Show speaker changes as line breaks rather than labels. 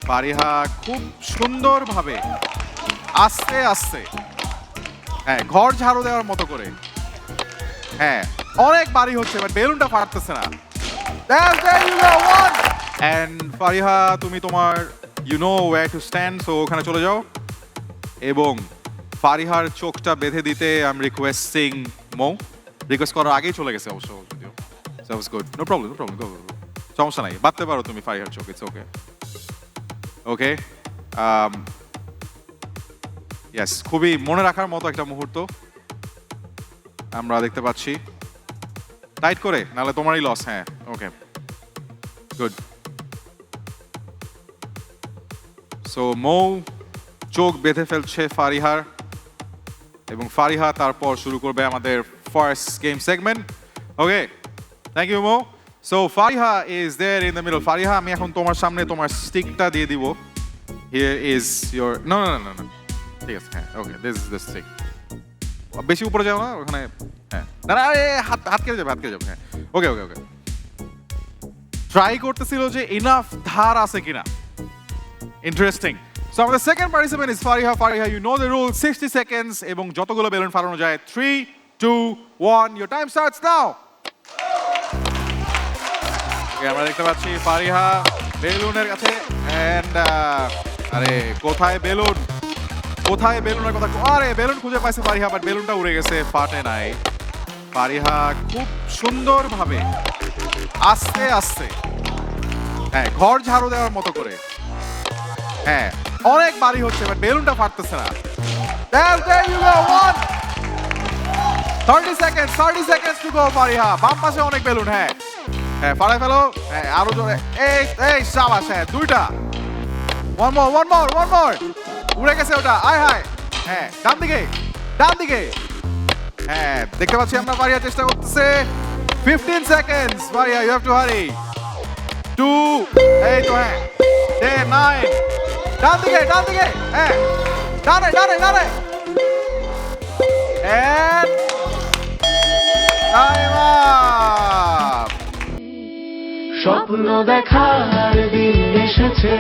ফারিহা খুব সুন্দরভাবে আস্তে আস্তে হ্যাঁ ঘর ঝাড়ু দেওয়ার মতো করে হ্যাঁ অনেক বাড়ি হচ্ছে বাট বেলুনটা ফাটতেছে না। There you go, one! And Fariha তুমি তোমার you know where to stand, so ওখানে চলে যাও এবং ফারিহার চোখটা বেঁধে দিতে I am requesting Mou. Request করার আগেই চলে গেছে অবশ্য যদিও। So it's good. No problem, go. সমস্যা নাই, বাঁধতে পারো তুমি ফারিহার চোখ, ইটস ওকে। ওকে ইয়েস, খুবই মনে রাখার মতো একটা মুহূর্ত আমরা দেখতে পাচ্ছি। টাইট করে, নাহলে তোমারই লস। হ্যাঁ, ওকে, গুড। সো মৌ চোখ বেঁধে ফেলছে ফারিহার এবং ফারিহা তারপর শুরু করবে আমাদের first game segment. Okay, thank you Mou. So Fariha is there in the middle. Fariha, আমি এখন তোমার সামনে তোমার স্টিকটা দিয়ে দিব। হিয়ার ইজ ইয়োর নো, ঠিক আছে, হ্যাঁ, ওকে, দিস ইজ দ্য স্টিক। বেশি উপরে যাও না, ওখানে, হ্যাঁ, না হাত কেটে যাবে, হ্যাঁ, ওকে। ট্রাই করতেছিল যে ইনাফ ধার আছে কিনা। ইন্টারেস্টিং। সো আমাদের second participant is Fariha. Fariha, you know the rule, 60 seconds এবং যতগুলো বেলুন ফালানো যায়। 3, 2, 1, ইয়োর টাইম স্টার্টস নাও। আমরা দেখতে পাচ্ছি ফারিহা বেলুনের কাছে এন্ড আরে কোথায় বেলুনের কথা, আরে বেলুন খুঁজে পাইছে ফারিহা, বাট বেলুনটা উড়ে গেছে, ফাটে নাই। ফারিহা খুব সুন্দরভাবে আস্তে আস্তে হ্যাঁ ঘর ঝাড়ু দেওয়ার মতো করে হ্যাঁ অনেক বাড়ি হচ্ছে বাট বেলুনটা ফাটতেছে না। There you go, one! 30 seconds to go Fariha. বাম পাশে অনেক বেলুন, হ্যাঁ ফাড়াই ফেলো, হ্যাঁ আরো জোরে, এই শাবাশ, হ্যাঁ দুইটা, one more, উড়ে গেছে ওটা, আয় হায়, হ্যাঁ ডান দিকে, হ্যাঁ দেখতে পাচ্ছি আমরা। ফারিহা চেষ্টা করতেছে, 15 seconds, Fariha you have to hurry. 2, এই তো, হ্যাঁ 10, 9, ডান দিকে, হ্যাঁ ডানে, and time up!
স্বপ্ন দেখার দিন এসেছে।